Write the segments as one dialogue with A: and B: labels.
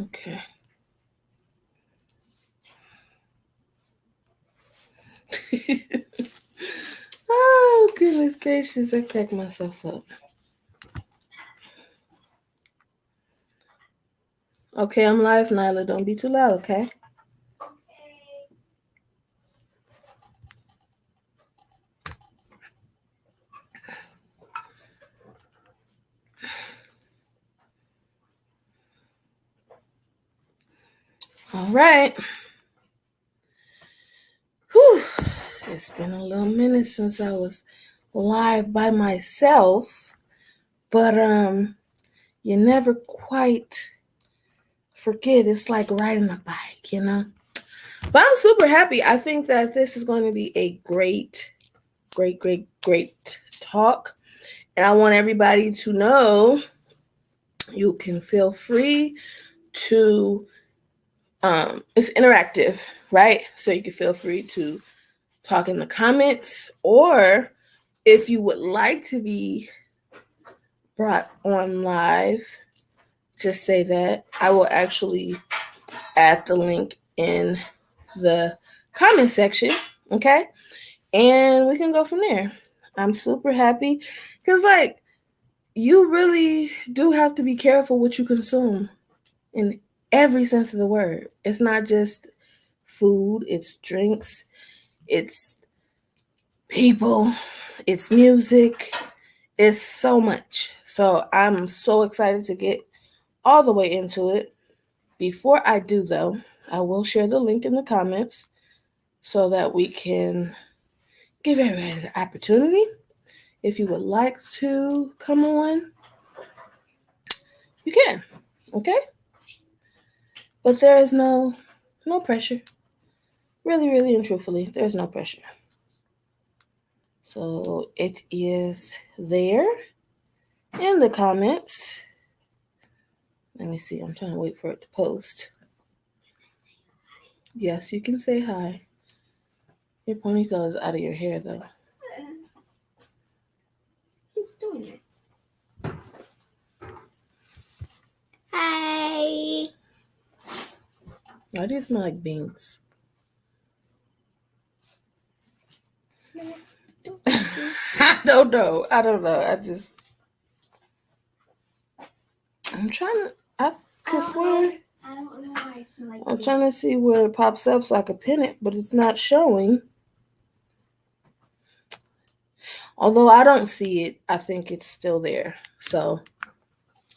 A: Okay. Oh, goodness gracious. I cracked myself up. Okay, I'm live, Nyla. Don't be too loud, okay? All right. Whew. It's been a little minute since I was live by myself, but you never quite forget. It's like riding a bike, you know? But I'm super happy. I think that this is going to be a great talk. And I want everybody to know you can feel free to, it's interactive, right? So you can feel free to talk in the comments, or if you would like to be brought on live, just say that. I will actually add the link in the comment section, okay? And we can go from there. I'm super happy because, like, you really do have to be careful what you consume in every sense of the word. It's not just food, it's drinks, it's people, it's music, it's so much. So I'm so excited to get all the way into it. Before I do, though, I will share the link in the comments so that we can give everybody the opportunity. If you would like to come on, you can. Okay? But there is no pressure. Really and truthfully, there's no pressure. So it is there in the comments. Let me see. I'm trying to wait for it to post. Yes, you can say hi. Your ponytail is out of your hair, though.
B: Who's doing it? Hi.
A: Why do you smell like beans? I don't know. I'm trying to. I swear.
B: I don't know why I smell like
A: I'm trying to see where it pops up so I can pin it, but it's not showing. Although I don't see it, I think it's still there. So,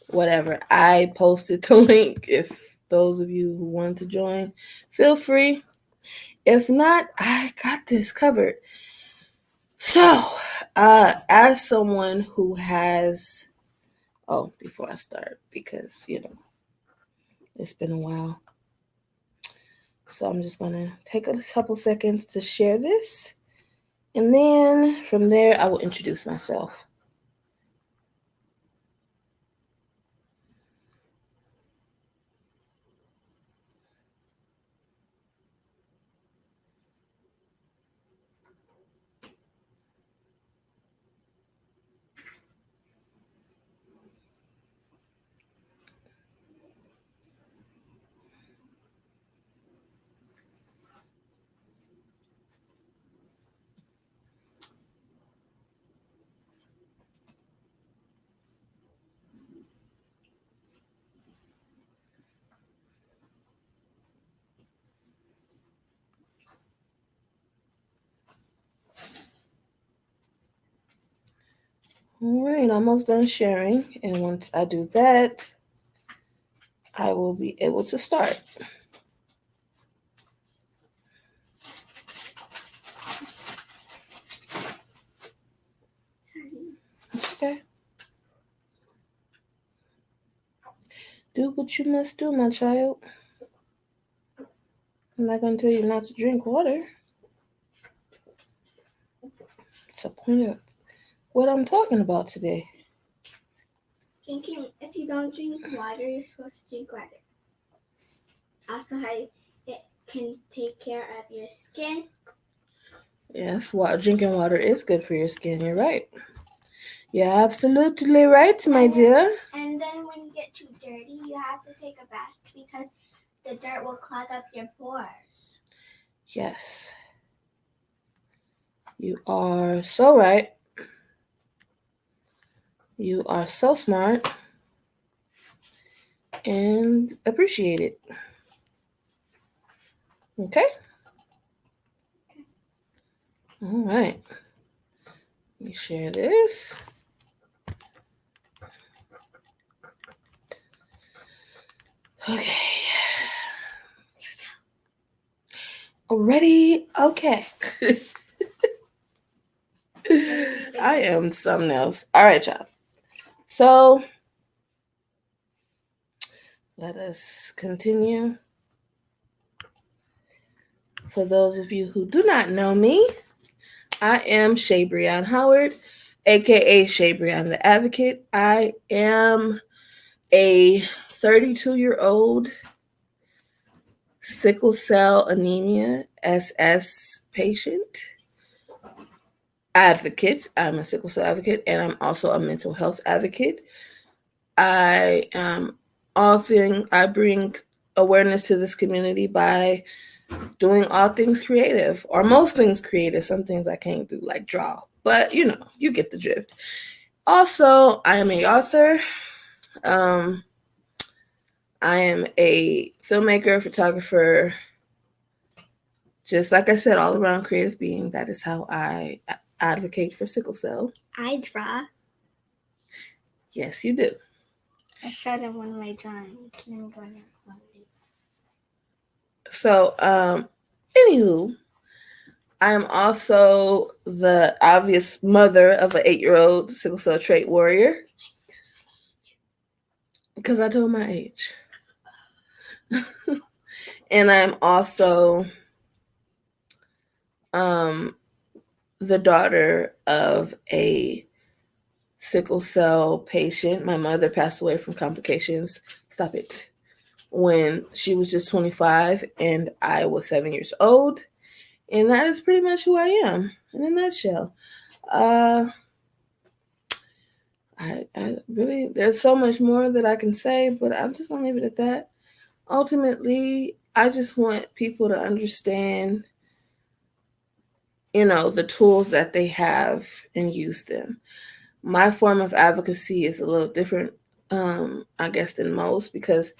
A: whatever. I posted the link. If those of you who want to join, feel free. If not, I got this covered. So, as someone who has, before I start, because, it's been a while. So I'm just going to take a couple seconds to share this. And then from there, I will introduce myself. All right, almost done sharing. And once I do that, I will be able to start. Okay. Do what you must do, my child. I'm not going to tell you not to drink water. It's the point of what I'm talking about today.
B: Drinking. If you don't drink water, you're supposed to drink water. Also, how it can take care of your skin.
A: Yes, drinking water is good for your skin. You're right. You're absolutely right, my dear.
B: And then when you get too dirty, you have to take a bath because the dirt will clog up your pores.
A: Yes. You are so right. You are so smart and appreciate it. Okay? All right. Let me share this. Okay. Ready? Okay. I am something else. All right, y'all. So let us continue. For those of you who do not know me, I am Shabreon Howard, aka Shabreon The Advocate. I am a 32-year-old sickle cell anemia SS patient advocate. I'm a sickle cell advocate, and I'm also a mental health advocate. I bring awareness to this community by doing all things creative, or most things creative. Some things I can't do, like draw, but you get the drift. Also, I am a author. I am a filmmaker, photographer, just like I said, all around creative being. That is how I advocate for sickle cell.
B: I draw.
A: Yes, you do.
B: I showed him one of my drawings.
A: So, anywho, I am also the obvious mother of an 8-year-old sickle cell trait warrior. Because I told my age. And I'm also the daughter of a sickle cell patient. My mother passed away from complications. Stop it. When she was just 25 and I was 7 years old. And that is pretty much who I am in a nutshell. I really, there's so much more that I can say, but I'm just going to leave it at that. Ultimately, I just want people to understand, the tools that they have and use them. My form of advocacy is a little different, I guess, than most, because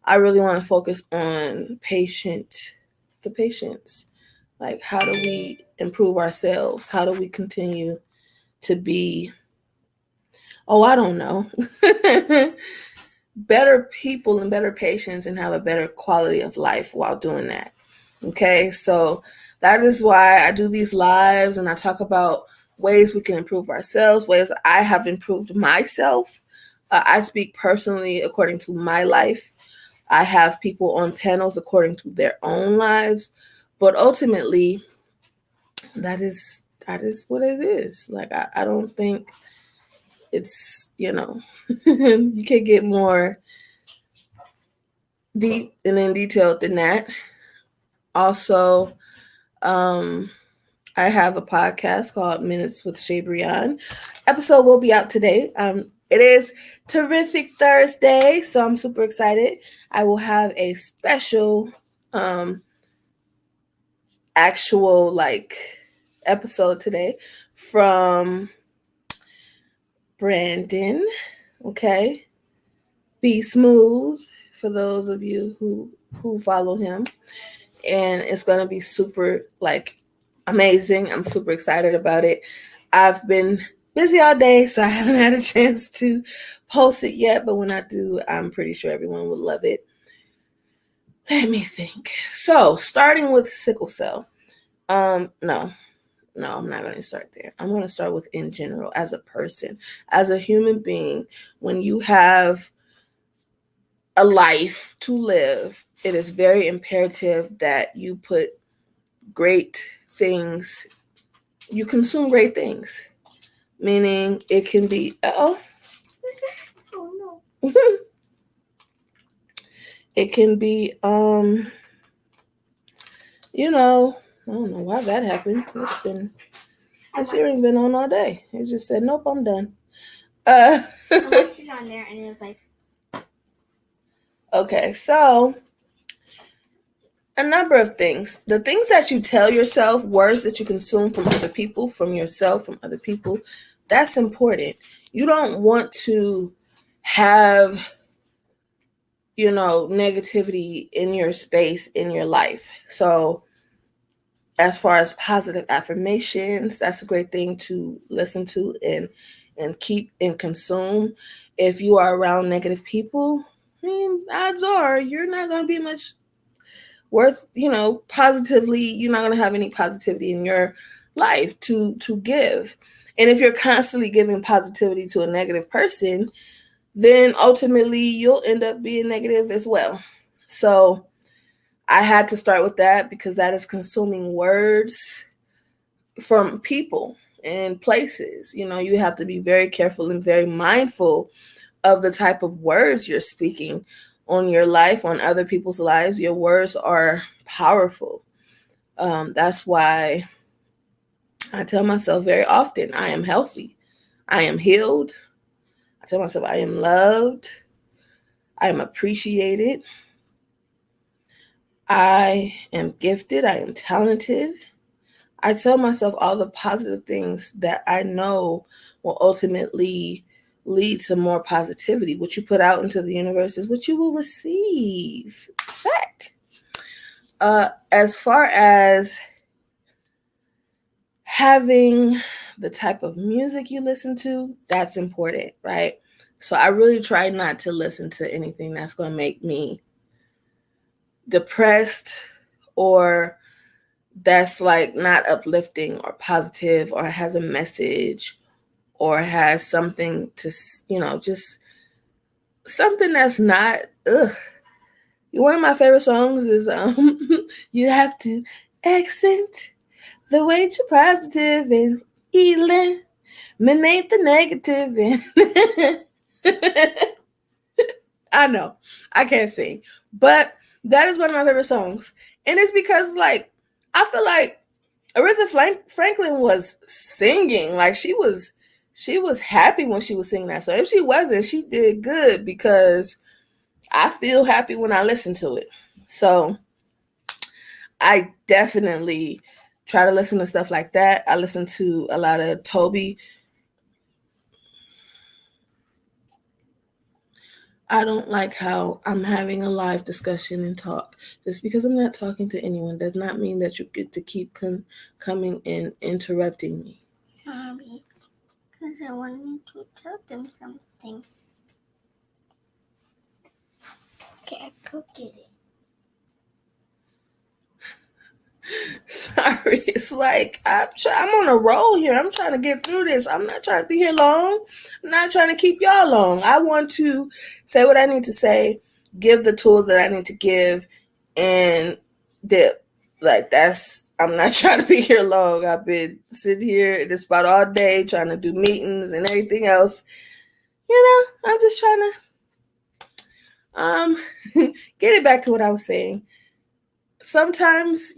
A: I really want to focus on the patients. Like, how do we improve ourselves? How do we continue to be, I don't know, better people and better patients, and have a better quality of life while doing that? Okay, so that is why I do these lives and I talk about ways we can improve ourselves, ways I have improved myself. I speak personally according to my life. I have people on panels according to their own lives, but ultimately, that is what it is. Like, I don't think it's you can't get more deep and in detailed than that. Also, I have a podcast called Minutes with Shabreon. Episode will be out today. It is Terrific Thursday, so I'm super excited. I will have a special actual episode today from Brandon. Okay. Be Smooth, for those of you who follow him. And it's going to be super amazing. I'm super excited about it. I've been busy all day, so I haven't had a chance to post it yet, but when I do, I'm pretty sure everyone will love it. Let me think. So, starting with sickle cell. No, I'm not going to start there. I'm going to start with in general, as a person, as a human being. When you have a life to live, it is very imperative that you put great things, you consume great things. Meaning it can be,
B: oh no.
A: It can be, I don't know why that happened. This earring been on all day. It just said, nope, I'm done. Uh,
B: I watched it on there, and it was like,
A: okay, so a number of things. The things that you tell yourself, words that you consume from other people, from yourself, from other people, that's important. You don't want to have, negativity in your space, in your life. So, as far as positive affirmations, that's a great thing to listen to and keep and consume. If you are around negative people, I mean, odds are you're not going to be much worth, positively. You're not going to have any positivity in your life to give. And if you're constantly giving positivity to a negative person, then ultimately you'll end up being negative as well. So I had to start with that because that is consuming words from people and places. You have to be very careful and very mindful of the type of words you're speaking on your life, on other people's lives. Your words are powerful. That's why I tell myself very often, I am healthy. I am healed. I tell myself I am loved. I am appreciated. I am gifted. I am talented. I tell myself all the positive things that I know will ultimately lead to more positivity. What you put out into the universe is what you will receive back. As far as having the type of music you listen to, that's important, right? So I really try not to listen to anything that's going to make me depressed or that's like not uplifting or positive or has a message or has something to, just something that's not, ugh. One of my favorite songs is You Have to Accent the Way You're Positive and eliminate the negative. And I know I can't sing, but that is one of my favorite songs. And it's because, like, I feel like Aretha Franklin was singing. Like, she was happy when she was singing that. So if she wasn't, she did good because I feel happy when I listen to it. So I definitely try to listen to stuff like that. I listen to a lot of Toby. I don't like how I'm having a live discussion and talk. Just because I'm not talking to anyone does not mean that you get to keep coming and interrupting me.
B: sorry, because I wanted to tell them something. Okay, go get it.
A: Sorry, it's like I'm on a roll here. I'm trying to get through this. I'm not trying to be here long. I'm not trying to keep y'all long. I want to say what I need to say, give the tools that I need to give, and dip. Like that's. I'm not trying to be here long. I've been sitting here at this spot all day trying to do meetings and everything else. I'm just trying to get it back to what I was saying. Sometimes,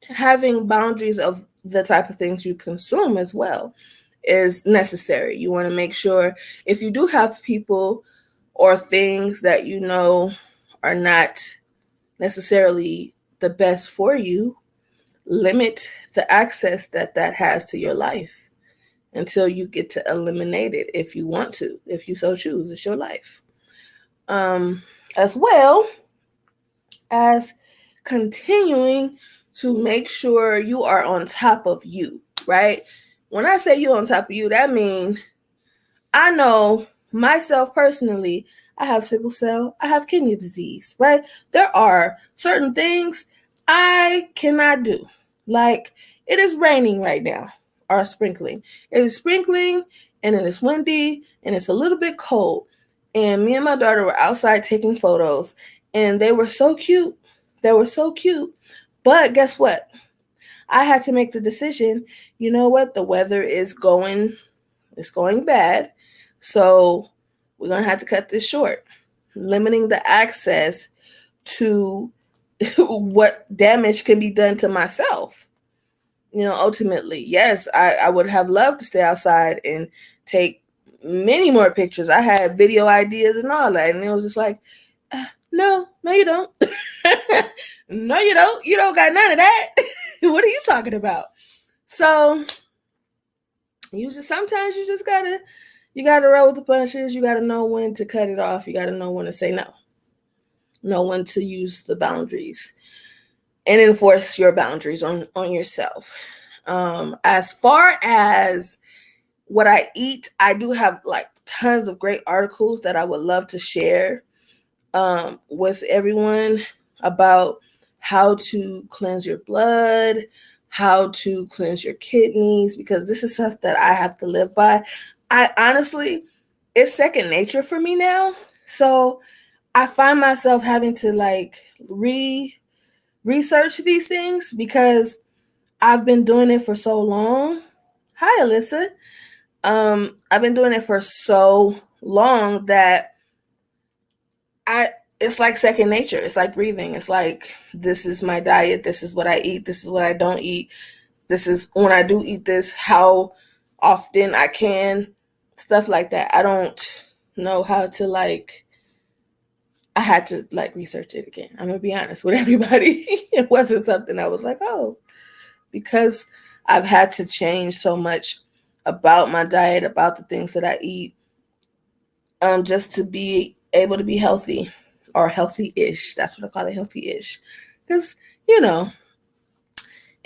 A: having boundaries of the type of things you consume as well is necessary. You want to make sure if you do have people or things that are not necessarily the best for you, limit the access that has to your life until you get to eliminate it if you want to, if you so choose. It's your life. As well as continuing to make sure you are on top of you, right? When I say you on top of you, that means I know myself personally, I have sickle cell, I have kidney disease, right? There are certain things I cannot do. Like it is raining right now, or sprinkling. It is sprinkling and it is windy and it's a little bit cold. And me and my daughter were outside taking photos and they were so cute. They were so cute. But guess what? I had to make the decision, you know what? The weather is going bad. So we're going to have to cut this short, limiting the access to what damage can be done to myself. Ultimately, yes, I would have loved to stay outside and take many more pictures. I had video ideas and all that. And it was just like, no, you don't. No, you don't. You don't got none of that. What are you talking about? So sometimes you just gotta roll with the punches. You gotta know when to cut it off. You gotta know when to say no. Know when to use the boundaries and enforce your boundaries on yourself. As far as what I eat, I do have like tons of great articles that I would love to share with everyone about how to cleanse your blood, how to cleanse your kidneys, because this is stuff that I have to live by. I honestly, it's second nature for me now. So I find myself having to like research these things because I've been doing it for so long. Hi, Alyssa. I've been doing it for so long that it's like second nature. It's like breathing. It's like, this is my diet. This is what I eat. This is what I don't eat. This is when I do eat this, how often I can, stuff like that. I don't know how to I had to research it again. I'm going to be honest with everybody. It wasn't something I was like, oh, because I've had to change so much about my diet, about the things that I eat, just to be able to be healthy or healthy-ish. That's what I call it, healthy-ish. Because,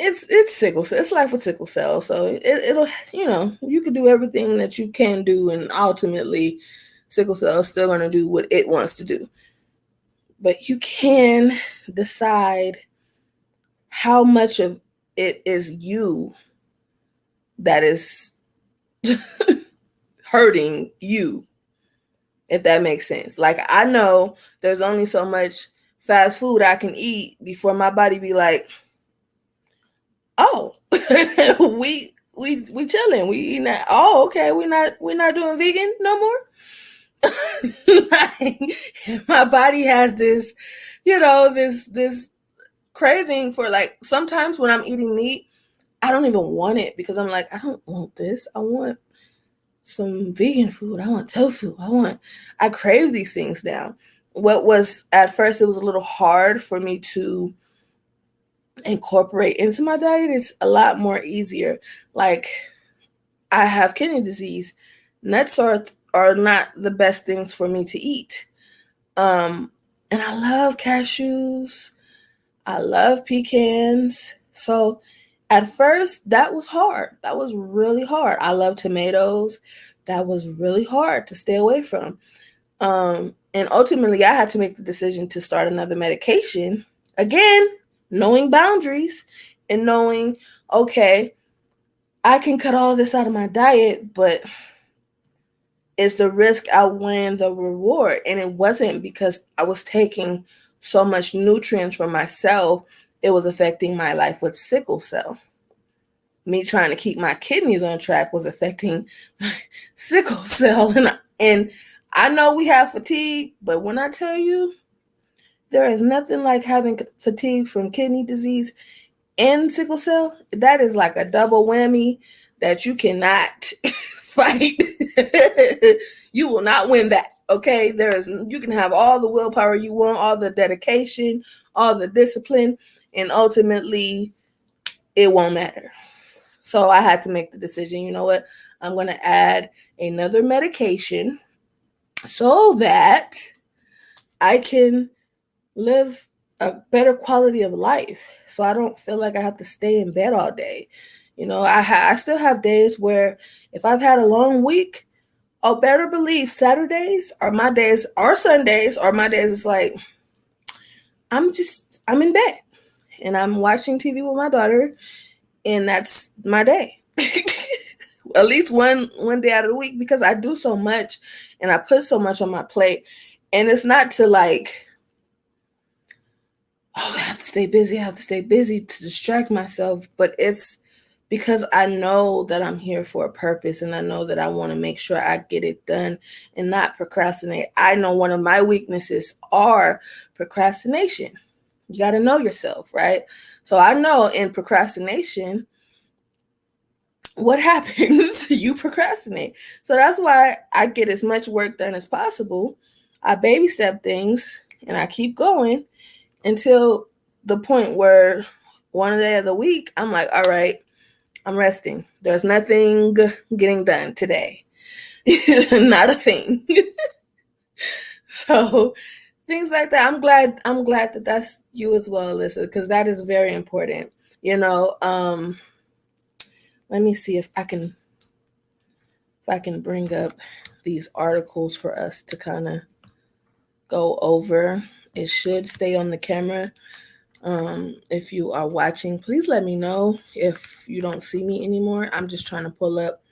A: it's sickle cell. It's life with sickle cell. So it'll, you can do everything that you can do, and ultimately sickle cell is still going to do what it wants to do. But you can decide how much of it is you that is hurting you, if that makes sense. Like, I know there's only so much fast food I can eat before my body be like, oh, we chilling, we eating that. Oh, okay, we're not doing vegan no more. My body has this, this craving for, like, sometimes when I'm eating meat, I don't even want it because I'm like, I don't want this. I want some vegan food. I want tofu. I crave these things now. What was, at first, it was a little hard for me to incorporate into my diet is a lot more easier. Like, I have kidney disease. Nuts are not the best things for me to eat. And I love cashews. I love pecans. So at first, that was hard. That was really hard. I love tomatoes. That was really hard to stay away from. And ultimately, I had to make the decision to start another medication. Again, knowing boundaries and knowing, okay, I can cut all this out of my diet, but is the risk outweighing the reward? And it wasn't, because I was taking so much nutrients from myself. It was affecting my life with sickle cell. Me trying to keep my kidneys on track was affecting my sickle cell. And I know we have fatigue, but when I tell you, there is nothing like having fatigue from kidney disease and sickle cell. That is like a double whammy that you cannot fight. You will not win that. Okay, you can have all the willpower you want, all the dedication, all the discipline, and ultimately it won't matter. So I had to make the decision, you know what? I'm going to add another medication so that I can live a better quality of life. So I don't feel like I have to stay in bed all day. I still have days where if I've had a long week, oh, better believe Saturdays are my days, or Sundays are my days. It's like, I'm in bed and I'm watching TV with my daughter, and that's my day. At least one day out of the week, because I do so much and I put so much on my plate. And it's not to like, oh, I have to stay busy to distract myself, but it's because I know that I'm here for a purpose, and I know that I want to make sure I get it done and not procrastinate. I know one of my weaknesses are procrastination. You got to know yourself, right? So I know in procrastination, what happens? You procrastinate. So that's why I get as much work done as possible. I baby step things and I keep going until the point where one day of the week, I'm like, all right, I'm resting. There's nothing getting done today. Not a thing. So things like that. I'm glad that that's you as well, Alyssa, because that is very important. You know, let me see if I can bring up these articles for us to kind of go over. It should stay on the camera. If you are watching, please let me know if you don't see me anymore. I'm just trying to pull up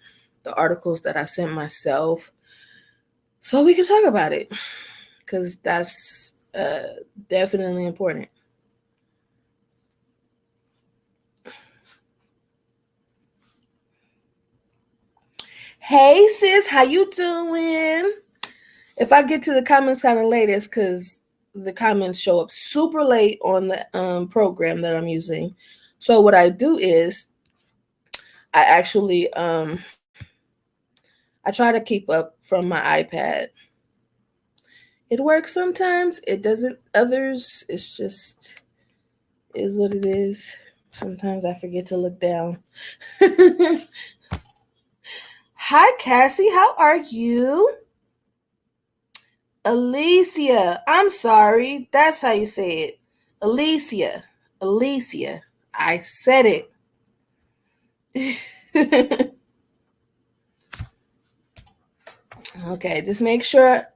A: the articles that I sent myself so we can talk about it because that's definitely important. Hey sis, how you doing? If I get to the comments kind of late, it's because the comments show up super late on the program that I'm using. So what I do is I actually I try to keep up from my iPad. It works sometimes, it doesn't others. It's just is what it is. Sometimes I forget to look down. Hi Cassie, how are you? Alicia, I'm sorry. That's how you say it. Alicia. Alicia. I said it. Okay, just make sure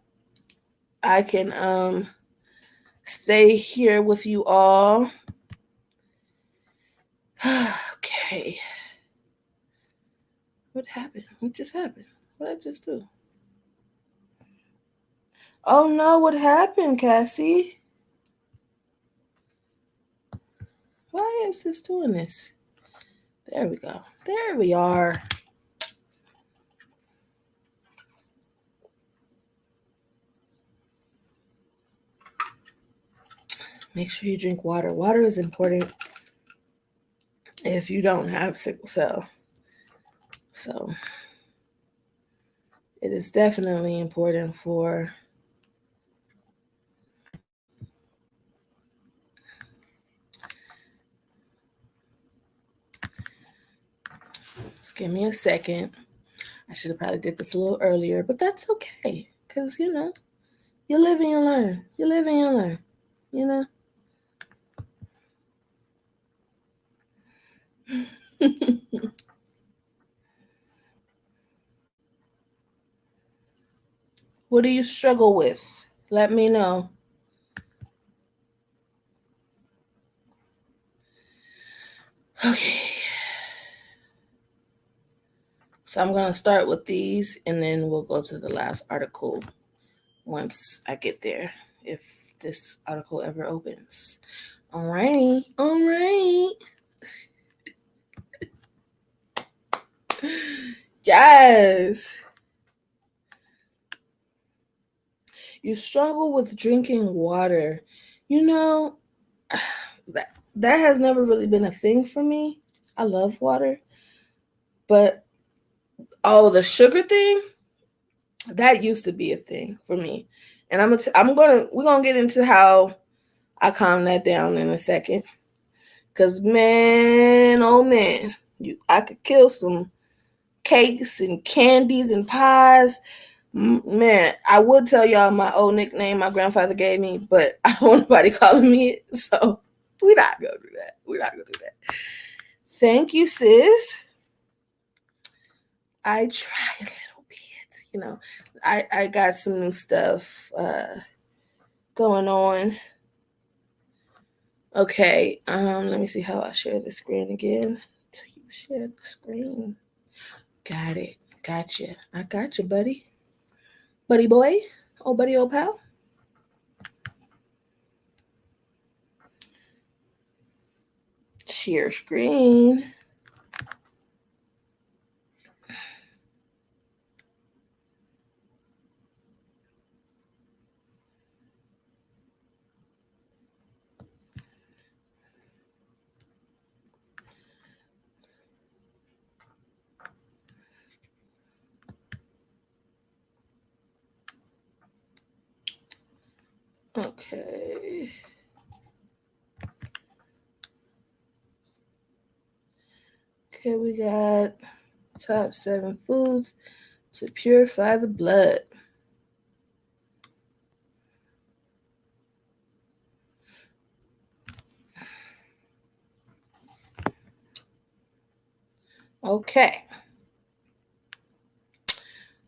A: I can stay here with you all. Okay. What happened? What just happened? What did I just do? Oh no, what happened, Cassie? Why is this doing this? There we go. There we are. Make sure you drink water. Water is important if you don't have sickle cell. So it is definitely important for just give me a second. I should have probably did this a little earlier, but that's okay. Cause you live and you learn. You live and you learn. You know? What do you struggle with? Let me know. Okay. So I'm gonna start with these and then we'll go to the last article once I get there. If this article ever opens. Alrighty. Alright. Yes. You struggle with drinking water. You know, that has never really been a thing for me. I love water, but the sugar thing that used to be a thing for me, and we're gonna get into how I calm that down in a second. Cause man, oh man, I could kill some cakes and candies and pies. Man, I would tell y'all my old nickname my grandfather gave me, but I don't want nobody calling me it, so we're not gonna do that. We're not gonna do that. Thank you, sis. I try a little bit. I got some new stuff going on. Okay, let me see how I share the screen again. You share the screen. Got it. Gotcha. I got you, buddy. Buddy boy. Oh, buddy old pal. Share screen. Okay. Okay, we got top 7 foods to purify the blood. Okay.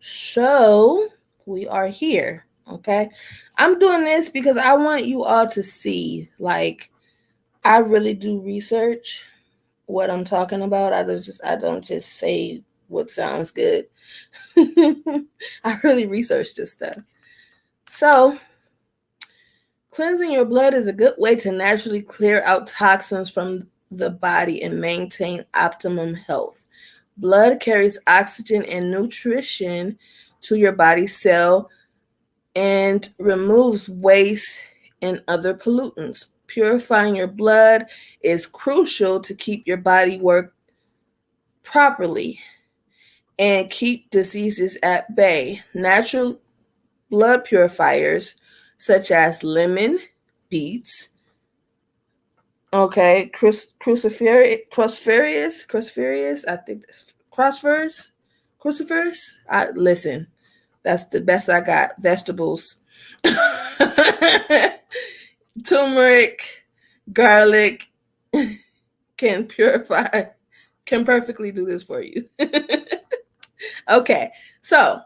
A: So we are here. Okay. I'm doing this because I want you all to see, like, I really do research what I'm talking about. I don't just say what sounds good. I really research this stuff. So cleansing your blood is a good way to naturally clear out toxins from the body and maintain optimum health. Blood carries oxygen and nutrition to your body's cell and removes waste and other pollutants. Purifying your blood is crucial to keep your body work properly and keep diseases at bay. Natural blood purifiers such as lemon, beets, okay, cruciferius, I think cruciferius. I listen. That's the best I got. Vegetables, turmeric, garlic can purify, can perfectly do this for you. Okay, so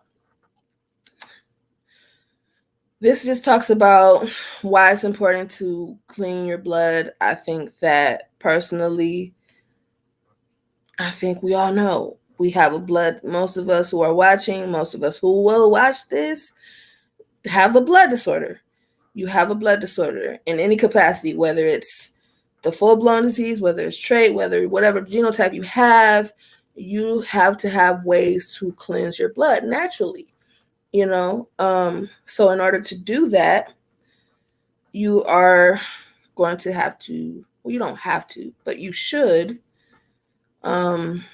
A: this just talks about why it's important to clean your blood. I think that personally, I think we all know we have a blood. Most of us who are watching, most of us who will watch this, have a blood disorder. You have a blood disorder in any capacity, whether it's the full-blown disease, whether it's trait, whether whatever genotype you have to have ways to cleanse your blood naturally. So in order to do that, you are going to have to, well, you don't have to, but you should um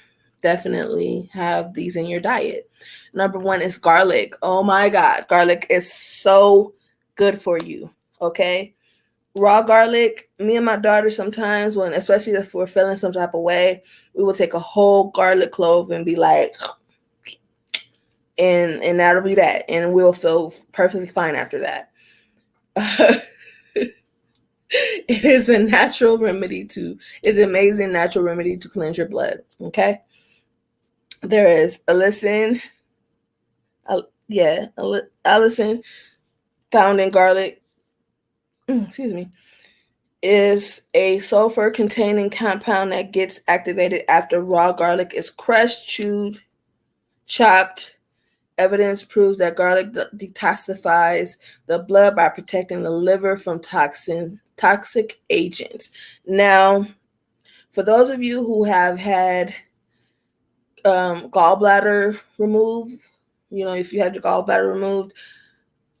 A: definitely have these in your diet. Number one is garlic. Oh my God, garlic is so good for you. Okay, raw garlic. Me and my daughter sometimes, when especially if we're feeling some type of way, we will take a whole garlic clove and be like, and that'll be that, and we'll feel perfectly fine after that. It is a natural remedy to, it's an amazing natural remedy to cleanse your blood. Okay, there is allicin, allicin found in garlic. Excuse me. Is a sulfur containing compound that gets activated after raw garlic is crushed, chewed, chopped. Evidence proves that garlic detoxifies the blood by protecting the liver from toxic agents. Now, for those of you who have had gallbladder removed, if you had your gallbladder removed,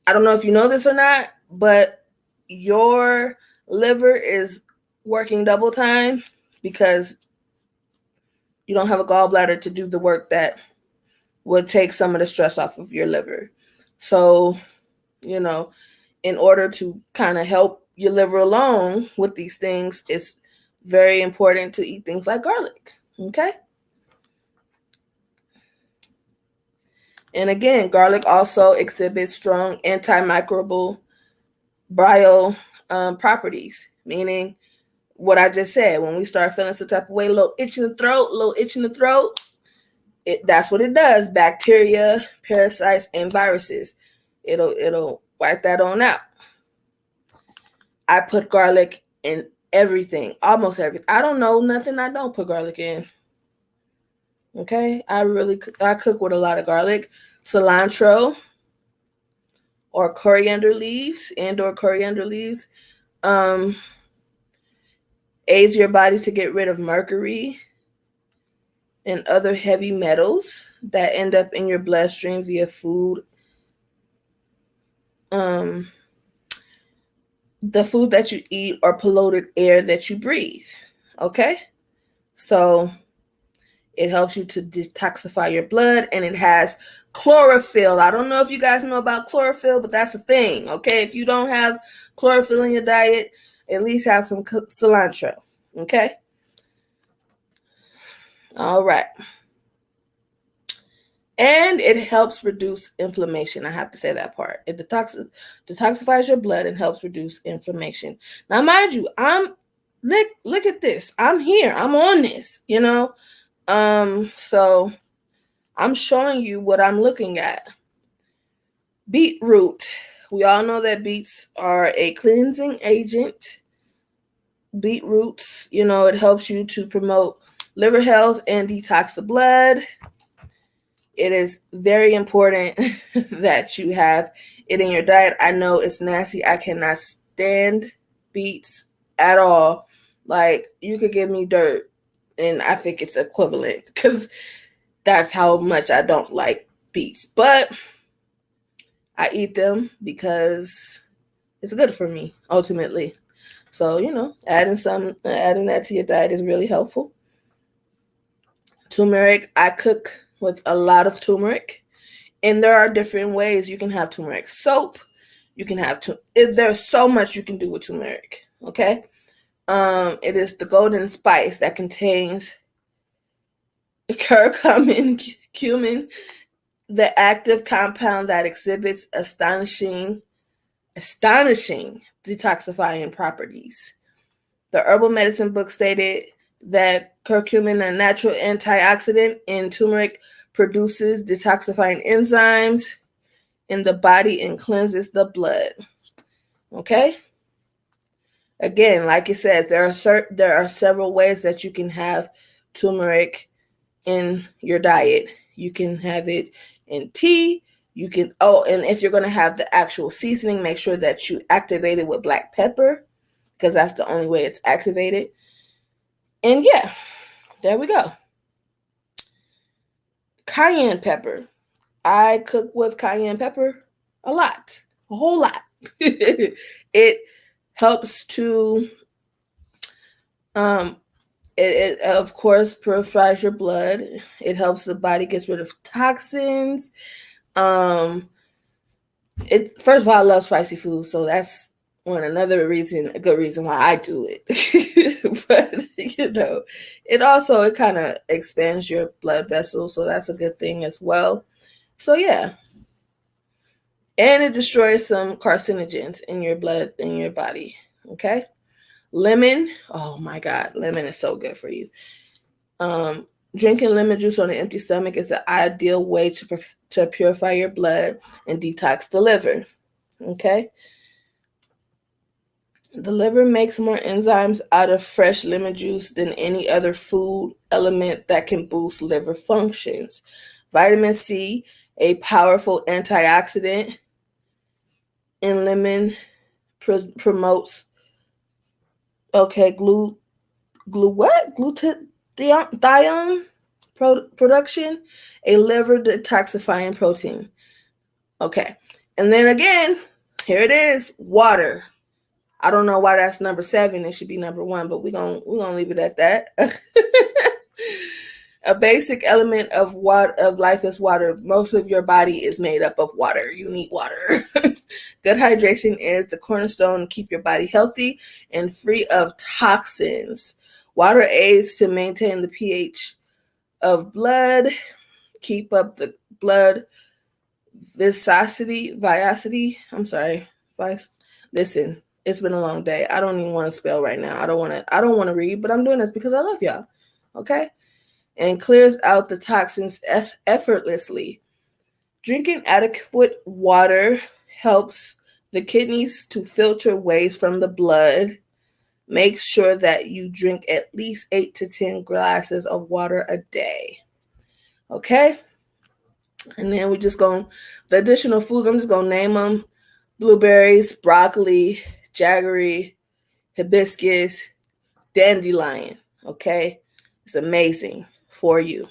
A: I don't know if you know this or not, but your liver is working double time because you don't have a gallbladder to do the work that would take some of the stress off of your liver. So, in order to kind of help your liver along with these things, it's very important to eat things like garlic. Okay. And again, garlic also exhibits strong antimicrobial properties, meaning what I just said. When we start feeling some type of way, little itch in the throat, that's what it does. Bacteria, parasites, and viruses. It'll wipe that on out. I put garlic in everything, almost everything. I don't know nothing I don't put garlic in. Okay, I cook with a lot of garlic, cilantro, or coriander leaves, aids your body to get rid of mercury and other heavy metals that end up in your bloodstream via food. The food that you eat or polluted air that you breathe. Okay, so it helps you to detoxify your blood, and it has Chlorophyll. I don't know if you guys know about chlorophyll, but that's a thing. Okay, if you don't have chlorophyll in your diet, at least have some cilantro. Okay. All right. And it helps reduce inflammation. I have to say that part. It detoxifies your blood and helps reduce inflammation. Now, mind you, look at this. I'm here. I'm on this. So I'm showing you what I'm looking at. Beetroot. We all know that beets are a cleansing agent. Beetroots, it helps you to promote liver health and detox the blood. It is very important that you have it in your diet. I know it's nasty. I cannot stand beets at all. Like, you could give me dirt and I think it's equivalent, because that's how much I don't like beets. But I eat them because it's good for me, ultimately. So, adding that to your diet is really helpful. Turmeric, I cook with a lot of turmeric. And there are different ways you can have turmeric soap. You can have there's so much you can do with turmeric. Okay. It is the golden spice that contains curcumin, the active compound that exhibits astonishing detoxifying properties. The herbal medicine book stated that curcumin, a natural antioxidant in turmeric, produces detoxifying enzymes in the body and cleanses the blood. Okay? Again, like it says, there are several ways that you can have turmeric in your diet. You can have it in tea. You can, and if you're going to have the actual seasoning, make sure that you activate it with black pepper, because that's the only way it's activated. And yeah, there we go. Cayenne pepper. I cook with cayenne pepper a whole lot. It helps to, it of course purifies your blood. It helps the body get rid of toxins. First of all, I love spicy food, so that's a good reason why I do it. But it kind of expands your blood vessels, so that's a good thing as well. So yeah. And it destroys some carcinogens in your blood, in your body. Okay. Lemon. Oh my God. Lemon is so good for you. Drinking lemon juice on an empty stomach is the ideal way to purify your blood and detox the liver. Okay. The liver makes more enzymes out of fresh lemon juice than any other food element that can boost liver functions. Vitamin C, a powerful antioxidant in lemon, promotes glutathione production, a liver detoxifying protein. Okay, and then again, here it is, water. I don't know why that's number 7. It should be number 1, but we're gonna leave it at that. A basic element of life is water. Most of your body is made up of water. You need water. Good hydration is the cornerstone to keep your body healthy and free of toxins. Water aids to maintain the pH of blood, keep up the blood viscosity. I'm sorry. Listen, it's been a long day. I don't even want to spell right now. I don't want to read, but I'm doing this because I love y'all. Okay? And clears out the toxins effortlessly. Drinking adequate water helps the kidneys to filter waste from the blood. Make sure that you drink at least 8 to 10 glasses of water a day. Okay? And then the additional foods, I'm just going to name them. Blueberries, broccoli, jaggery, hibiscus, dandelion. Okay? It's amazing for you.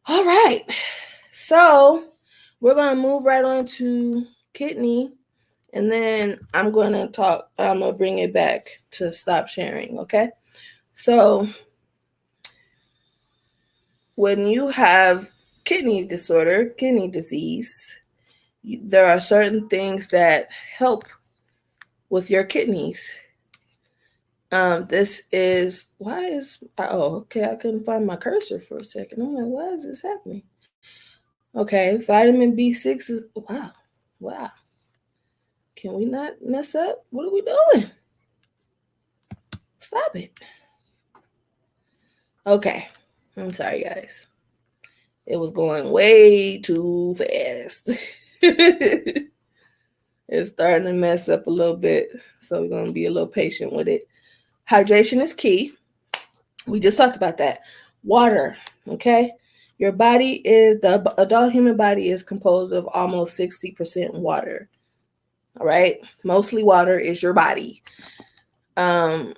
A: All right. So we're going to move right on to kidney. And then I'm going to bring it back to stop sharing. Okay. So when you have kidney disorder, kidney disease, there are certain things that help with your kidneys. This is why is okay. I couldn't find my cursor for a second. I'm like, why is this happening? Okay, vitamin B6 is wow. Can we not mess up? What are we doing? Stop it. Okay, I'm sorry, guys. It was going way too fast. It's starting to mess up a little bit, so we're gonna be a little patient with it. Hydration is key. We just talked about that. Water, okay? Your body is, the adult human body is composed of almost 60% water. All right? Mostly water is your body. Um,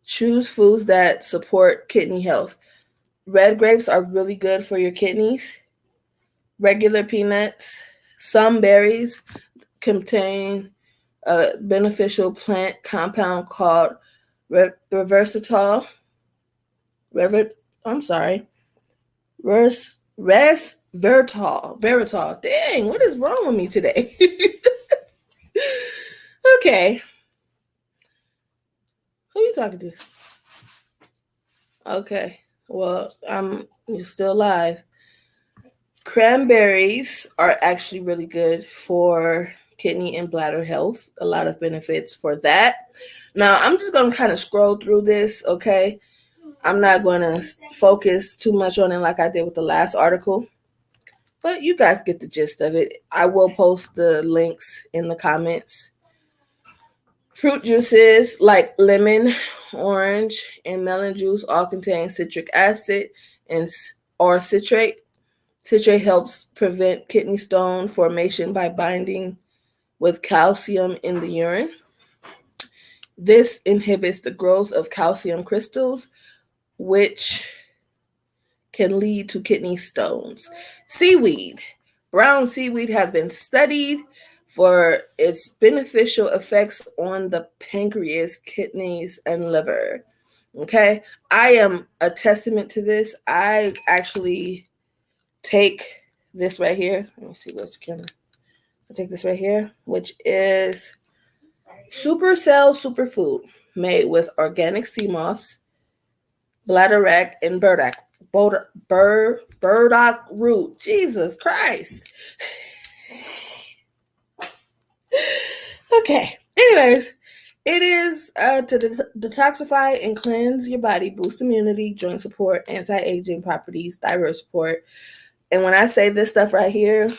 A: choose foods that support kidney health. Red grapes are really good for your kidneys. Regular peanuts, some berries contain a beneficial plant compound called reversatol. I'm sorry, Veritol. Dang, what is wrong with me today? Okay, who are you talking to? Okay, well, you're still alive. Cranberries are actually really good for kidney and bladder health. A lot of benefits for that. Now, I'm just going to kind of scroll through this, okay? I'm not going to focus too much on it like I did with the last article, but you guys get the gist of it. I will post the links in the comments. Fruit juices like lemon, orange, and melon juice all contain citric acid and or citrate. Citrate helps prevent kidney stone formation by binding with calcium in the urine. This inhibits the growth of calcium crystals, which can lead to kidney stones. Seaweed. Brown seaweed has been studied for its beneficial effects on the pancreas, kidneys, and liver. Okay, I am a testament to this. I actually take this right here. Let me see, where's the camera? I take this right here, which is Supercell Superfood, made with organic sea moss, bladderwrack, and burdock root. Jesus Christ. Okay. Anyways, it is to detoxify and cleanse your body, boost immunity, joint support, anti-aging properties, thyroid support. And when I say this stuff right here,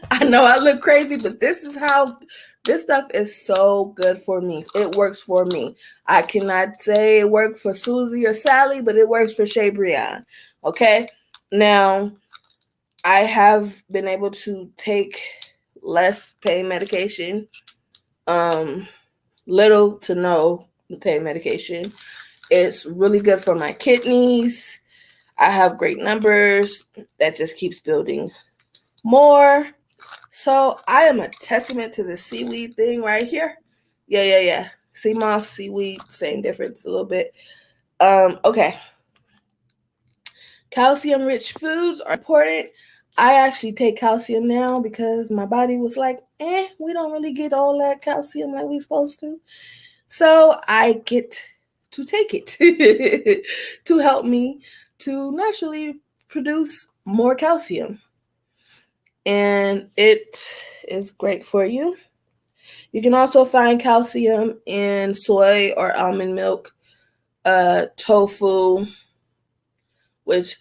A: I know I look crazy, but this is how this stuff is so good for me. It works for me. I cannot say it worked for Susie or Sally, but it works for Shabreon. Okay? Now, I have been able to take less pain medication, little to no pain medication. It's really good for my kidneys. I have great numbers. That just keeps building more. So I am a testament to the seaweed thing right here. Yeah. Sea moss, seaweed, same difference a little bit. Okay. Calcium-rich foods are important. I actually take calcium now because my body was like, we don't really get all that calcium like we're supposed to. So I get to take it to help me to naturally produce more calcium. And it is great for you. You can also find calcium in soy or almond milk, tofu, which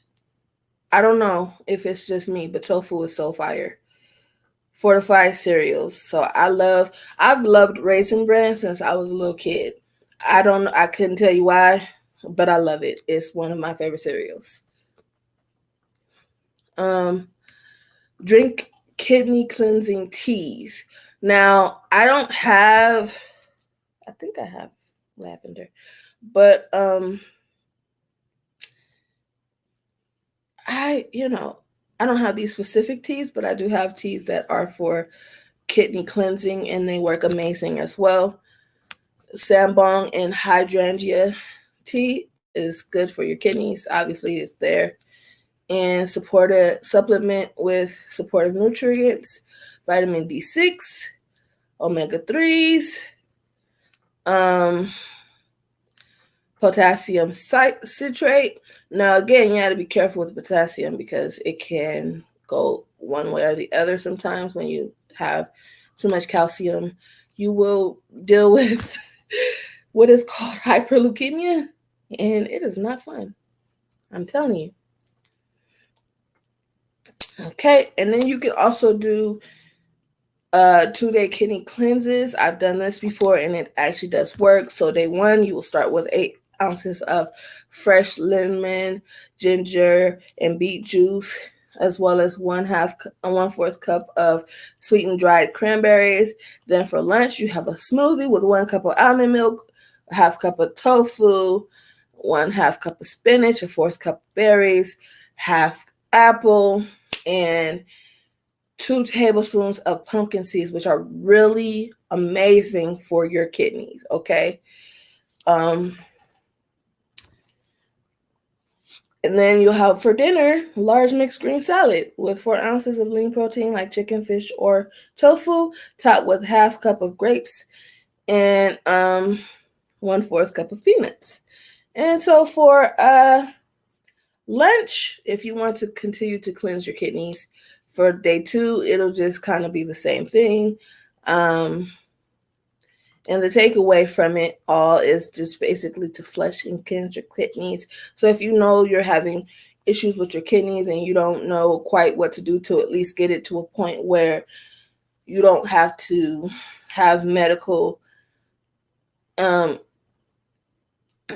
A: I don't know if it's just me, but tofu is so fire. Fortified cereals. So I've loved Raisin Bran since I was a little kid. I couldn't tell you why, but I love it. It's one of my favorite cereals. Drink kidney cleansing teas. Now, I think I have lavender, but I don't have these specific teas, but I do have teas that are for kidney cleansing and they work amazing as well. Sambong and hydrangea tea is good for your kidneys. Obviously, it's there. And supplement with supportive nutrients, vitamin D6, omega 3s, um, potassium citrate. Now, again, you have to be careful with potassium because it can go one way or the other sometimes. When you have too much calcium, you will deal with what is called hyperleukemia, and it is not fun. I'm telling you. Okay, and then you can also do 2-day kidney cleanses. I've done this before and it actually does work. So day one, you will start with 8 ounces of fresh lemon, ginger, and beet juice, as well as 1/4 cup of sweetened dried cranberries. Then for lunch, you have a smoothie with 1 cup of almond milk, a 1/2 cup of tofu, 1/2 cup of spinach, a 1/4 cup of berries, half apple, and 2 tablespoons of pumpkin seeds, which are really amazing for your kidneys. Okay. And then you'll have for dinner large mixed green salad with 4 ounces of lean protein like chicken, fish, or tofu, topped with 1/2 cup of grapes and 1/4 cup of peanuts. And so for lunch, if you want to continue to cleanse your kidneys, for day 2, it'll just kind of be the same thing. And the takeaway from it all is just basically to flush and cleanse your kidneys. So if you know you're having issues with your kidneys and you don't know quite what to do to at least get it to a point where you don't have to have medical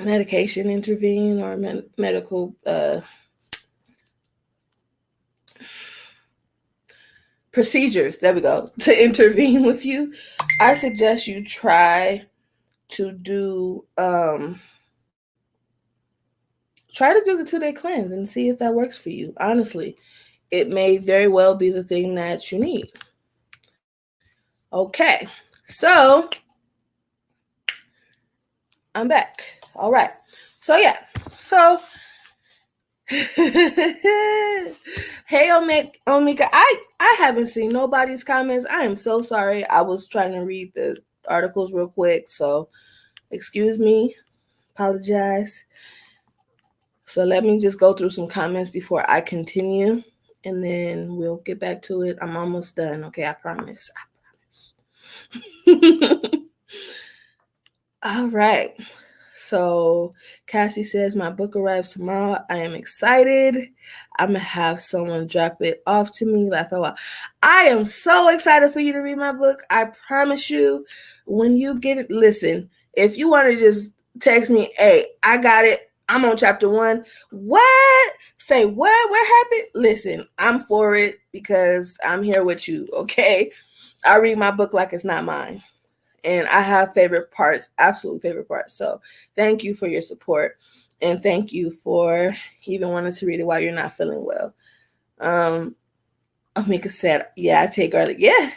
A: medication intervene or medical procedures, there we go, to intervene with you, I suggest you try to do the 2-day cleanse and see if that works for you. Honestly, it may very well be the thing that you need. Okay, so I'm back. All right. So yeah. So hey Omika, I haven't seen nobody's comments. I am so sorry. I was trying to read the articles real quick, so excuse me. Apologize. So let me just go through some comments before I continue, and then we'll get back to it. I'm almost done. Okay, I promise. All right. So Cassie says, my book arrives tomorrow. I am excited. I'm going to have someone drop it off to me. Laugh out loud. I am so excited for you to read my book. I promise you, when you get it, listen, if you want to just text me, hey, I got it. I'm on chapter 1. What? Say what? What happened? Listen, I'm for it because I'm here with you, okay? I read my book like it's not mine. And I have favorite parts, absolute favorite parts. So thank you for your support. And thank you for even wanting to read it while you're not feeling well. Amika said, yeah, I take garlic. Yeah,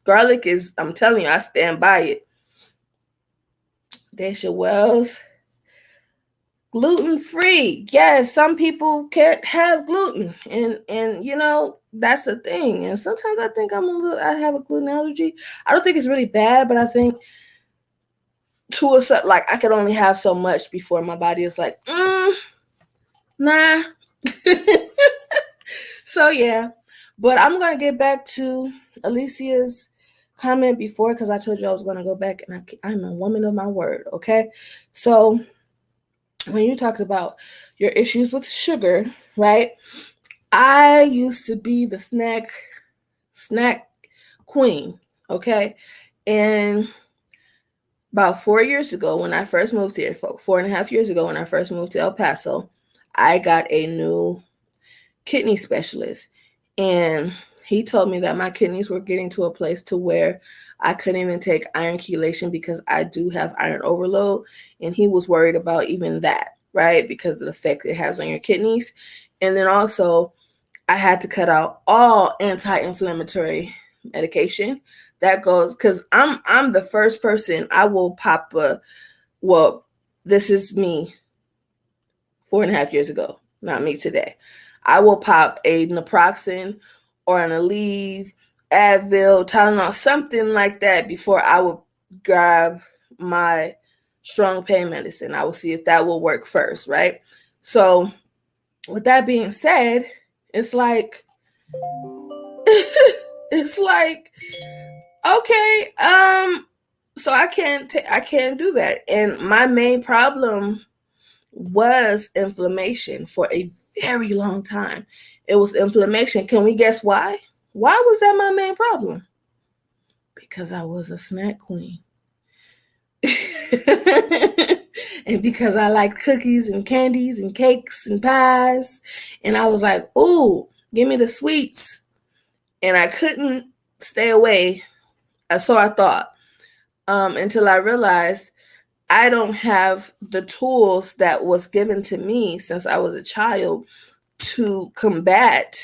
A: garlic is, I'm telling you, I stand by it. Daisha Wells, gluten-free. Yes, some people can't have gluten. And you know, that's the thing. And sometimes I think I have a gluten allergy. I don't think it's really bad, but I think to a certain, like I could only have so much before my body is like, nah. So yeah, but I'm gonna get back to Alicia's comment before, because I told you I was gonna go back, and I'm a woman of my word. Okay, so when you talked about your issues with sugar, right? I used to be the snack queen. Okay, and about 4 years ago, when I first moved here, 4.5 years ago, when I first moved to El Paso, I got a new kidney specialist. And he told me that my kidneys were getting to a place to where I couldn't even take iron chelation because I do have iron overload. And he was worried about even that, right? Because of the effect it has on your kidneys. And then also, I had to cut out all anti-inflammatory medication that goes, because I'm the first person. I will pop well, this is me 4.5 years ago, not me today. I will pop a naproxen or an Aleve, Advil, Tylenol, something like that before I would grab my strong pain medicine. I will see if that will work first, right? So with that being said, it's like it's like, okay, so I can't do that. And my main problem was inflammation for a very long time. It was inflammation. Can we guess why? Why was that my main problem? Because I was a snack queen. And because I liked cookies and candies and cakes and pies. And I was like, ooh, give me the sweets. And I couldn't stay away. So I thought, until I realized I don't have the tools that was given to me since I was a child to combat,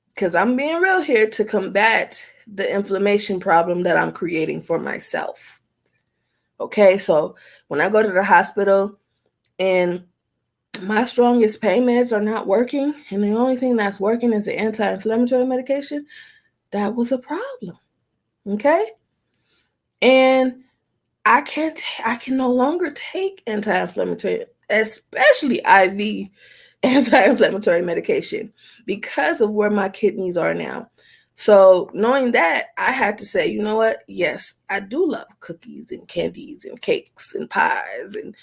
A: because I'm being real here, to combat the inflammation problem that I'm creating for myself. Okay, so when I go to the hospital and my strongest pain meds are not working, and the only thing that's working is the anti-inflammatory medication, that was a problem. Okay? And I can no longer take anti-inflammatory, especially IV anti-inflammatory medication, because of where my kidneys are now. So knowing that, I had to say, you know what? Yes, I do love cookies and candies and cakes and pies and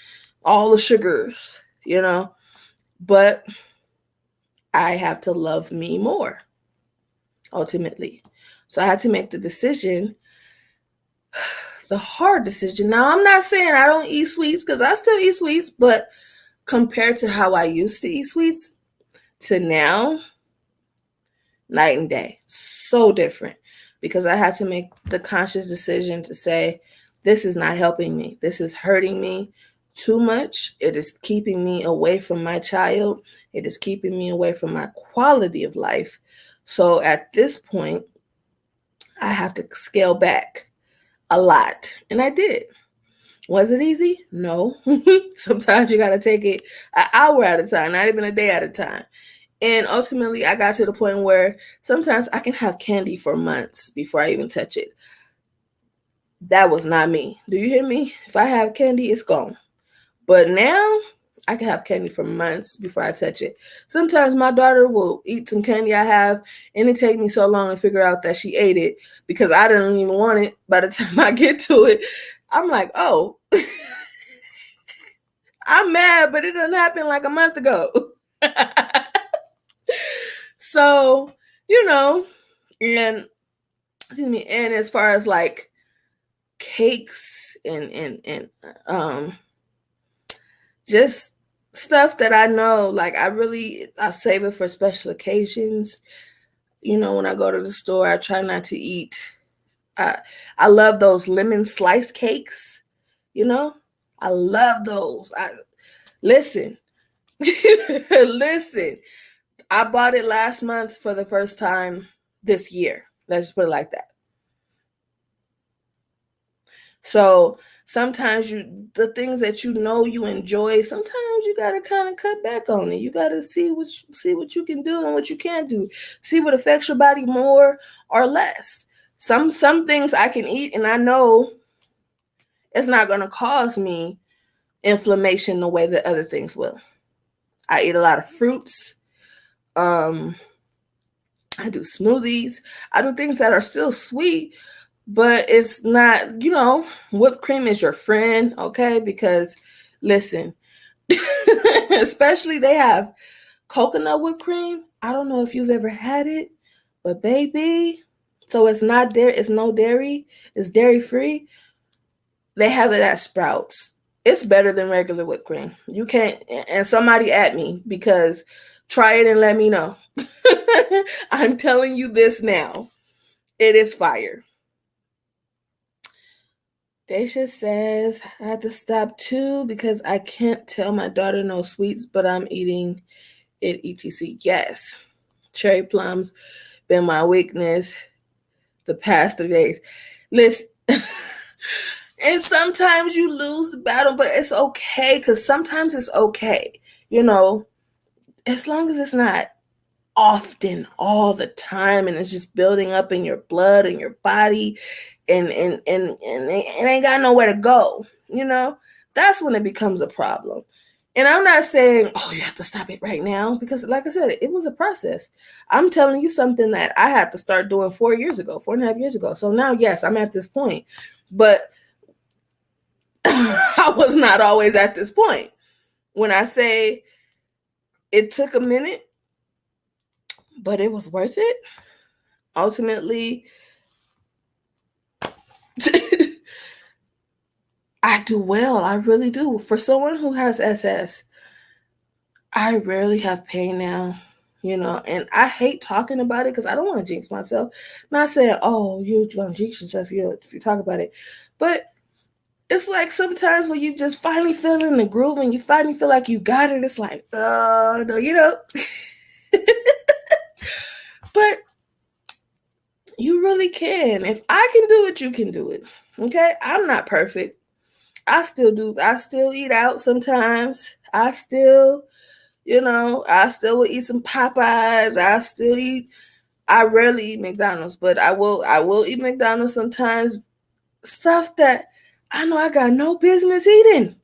A: all the sugars, but I have to love me more, ultimately. So I had to make the decision, the hard decision. Now, I'm not saying I don't eat sweets, because I still eat sweets, but compared to how I used to eat sweets to now, night and day. So different, because I had to make the conscious decision to say, this is not helping me. This is hurting me too much. It is keeping me away from my child. It is keeping me away from my quality of life. So at this point, I have to scale back a lot. And I did. Was it easy? No. Sometimes you got to take it an hour at a time, not even a day at a time. And ultimately, I got to the point where sometimes I can have candy for months before I even touch it. That was not me. Do you hear me? If I have candy, it's gone. But now, I can have candy for months before I touch it. Sometimes my daughter will eat some candy I have, and it takes me so long to figure out that she ate it because I didn't even want it. By the time I get to it, I'm like, oh, I'm mad, but it didn't happen like a month ago. So, and excuse me, and as far as like cakes and just stuff that I know, like I save it for special occasions. When I go to the store, I try not to eat. I love those lemon slice cakes. I love those. Listen, listen. I bought it last month for the first time this year. Let's just put it like that. So sometimes the things that you enjoy, sometimes you gotta kind of cut back on it. You gotta see what you can do and what you can't do. See what affects your body more or less. Some things I can eat and I know it's not gonna cause me inflammation the way that other things will. I eat a lot of fruits. I do smoothies. I do things that are still sweet, but it's not, whipped cream is your friend, okay? Because listen, especially they have coconut whipped cream. I don't know if you've ever had it, but baby, so it's not there. It's no dairy. It's dairy free. They have it at Sprouts. It's better than regular whipped cream. You can't, and somebody at me, because try it and let me know. I'm telling you this now. It is fire. Daisha says, I had to stop too because I can't tell my daughter no sweets, but I'm eating it, etc. Yes. Cherry plums. been my weakness the past 3 days. Listen, and sometimes you lose the battle, but it's okay, because sometimes it's okay, as long as it's not often all the time and it's just building up in your blood and your body and it ain't got nowhere to go, that's when it becomes a problem. And I'm not saying, oh, you have to stop it right now, because like I said, it was a process. I'm telling you something that I had to start doing 4.5 years ago. So now, yes, I'm at this point, but I was not always at this point. When I say it took a minute, but it was worth it, ultimately, I do well. I really do. For someone who has SS, I rarely have pain now, and I hate talking about it because I don't want to jinx myself. I'm not saying, oh, you're going to jinx yourself if you talk about it. But it's like sometimes when you just finally feel in the groove and you finally feel like you got it, it's like, no, But you really can. If I can do it, you can do it. Okay? I'm not perfect. I still eat out sometimes. I still will eat some Popeyes. I rarely eat McDonald's, but I will eat McDonald's sometimes. Stuff that I know I got no business eating.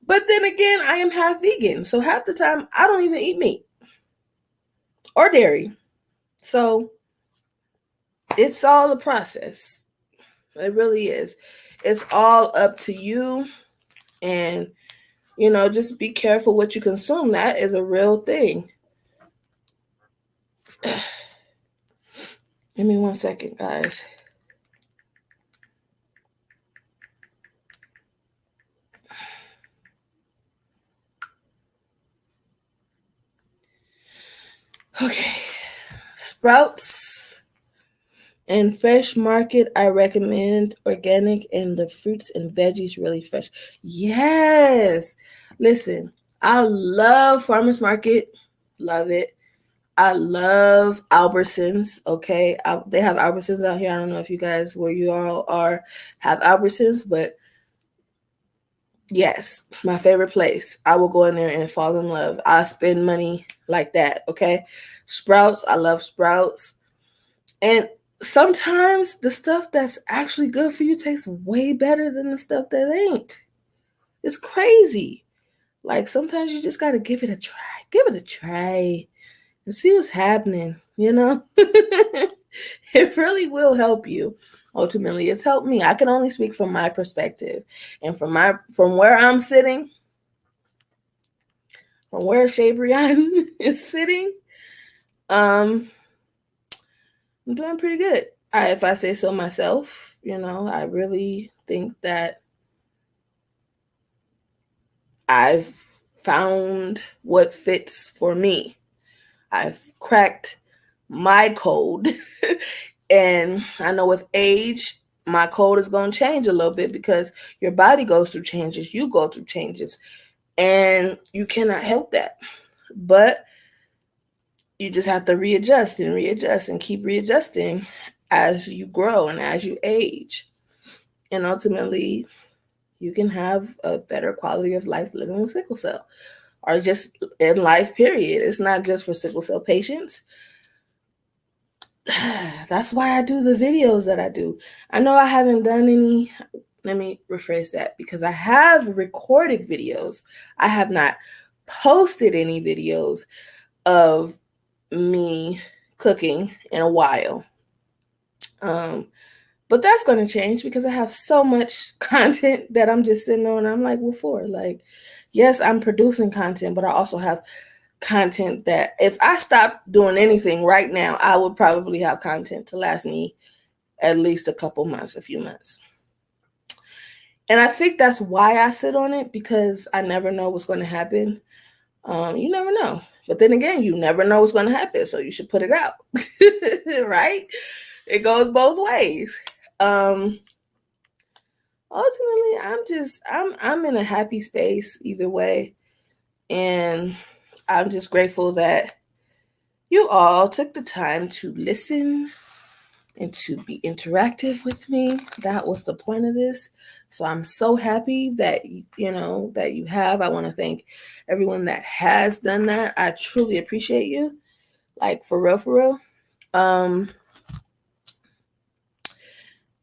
A: But then again, I am half vegan. So half the time I don't even eat meat or dairy. So it's all a process. It really is. It's all up to you. And, just be careful what you consume. That is a real thing. Give me 1 second, guys. Okay. Sprouts and Fresh Market, I recommend organic, and the fruits and veggies really fresh. Yes. Listen, I love Farmers Market. Love it. I love Albertsons. Okay. They have Albertsons out here. I don't know if you guys, where you all are, have Albertsons, but yes, my favorite place. I will go in there and fall in love. I spend money like that. Okay. Sprouts. I love Sprouts. And sometimes the stuff that's actually good for you tastes way better than the stuff that ain't. It's crazy. Like sometimes you just got to give it a try. Give it a try and see what's happening, It really will help you. Ultimately, it's helped me. I can only speak from my perspective, and from where I'm sitting, from where Shabreon is sitting, I'm doing pretty good. If I say so myself, I really think that I've found what fits for me. I've cracked my code. And I know with age, my code is going to change a little bit, because your body goes through changes. You go through changes. And you cannot help that. But you just have to readjust and keep readjusting as you grow and as you age. And ultimately, you can have a better quality of life living with sickle cell, or just in life, period. It's not just for sickle cell patients. That's why I do the videos that I do. I know I haven't done any, let me rephrase that, because I have recorded videos. I have not posted any videos of me cooking in a while. But that's going to change, because I have so much content that I'm just sitting on. I'm like, what for? Like, yes, I'm producing content, but I also have content that if I stopped doing anything right now, I would probably have content to last me at least a few months. And I think that's why I sit on it, because I never know what's going to happen. You never know. But then again, you never know what's going to happen, so you should put it out. Right? It goes both ways. Ultimately, I'm in a happy space either way. And I'm just grateful that, you all took the time to listen and to be interactive with me. That was the point of this. So I'm so happy that that you have. I want to thank everyone that has done that. I truly appreciate you. Like for real, for real. Um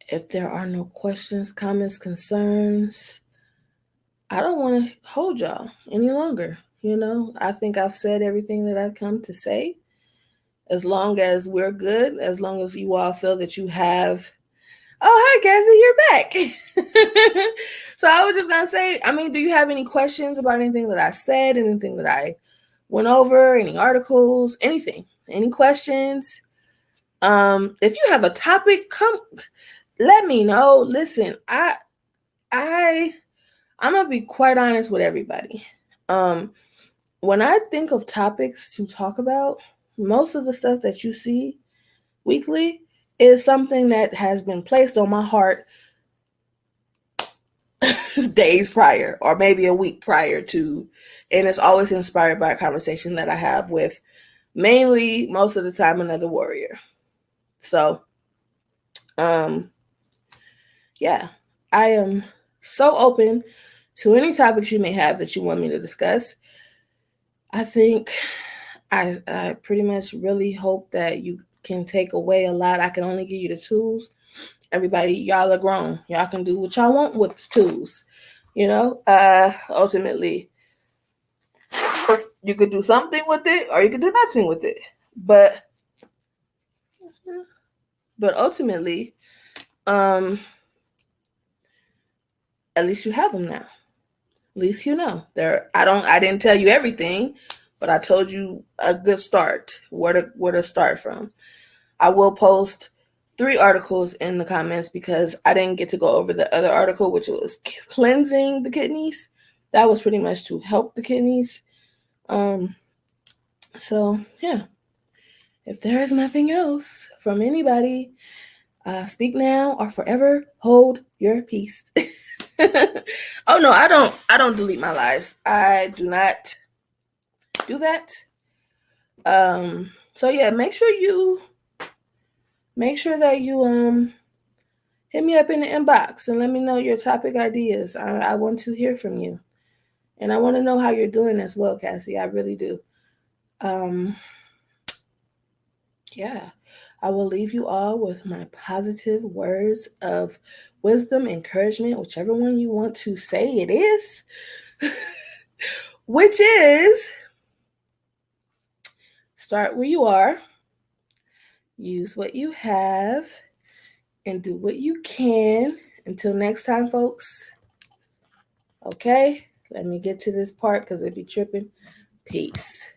A: if there are no questions, comments, concerns, I don't want to hold y'all any longer. I think I've said everything that I've come to say. As long as we're good, as long as you all feel that you have. Oh, hi, Cassie, you're back. So I was just going to say, do you have any questions about anything that I said, anything that I went over, any articles, anything? Any questions? If you have a topic, come let me know. Listen, I'm gonna be quite honest with everybody. When I think of topics to talk about, most of the stuff that you see weekly is something that has been placed on my heart days prior or maybe a week prior to, and it's always inspired by a conversation that I have with mainly most of the time another warrior. So yeah, I am so open to any topics you may have that you want me to discuss. I think I pretty much really hope that you can take away a lot. I can only give you the tools. Everybody, y'all are grown. Y'all can do what y'all want with the tools. Ultimately, you could do something with it or you could do nothing with it. But ultimately, at least you have them now. At least you know. I didn't tell you everything, but I told you a good start, where to start from. I will post 3 articles in the comments because I didn't get to go over the other article, which was cleansing the kidneys. That was pretty much to help the kidneys. So yeah, if there is nothing else from anybody, speak now or forever hold your peace. Oh no, I don't delete my lives. I do not do that. So yeah, make sure that you hit me up in the inbox and let me know your topic ideas. I want to hear from you. And I want to know how you're doing as well, Cassie. I really do. Yeah. I will leave you all with my positive words of wisdom, encouragement, whichever one you want to say it is, which is start where you are, use what you have, and do what you can. Until next time, folks. Okay, let me get to this part because it be tripping. Peace.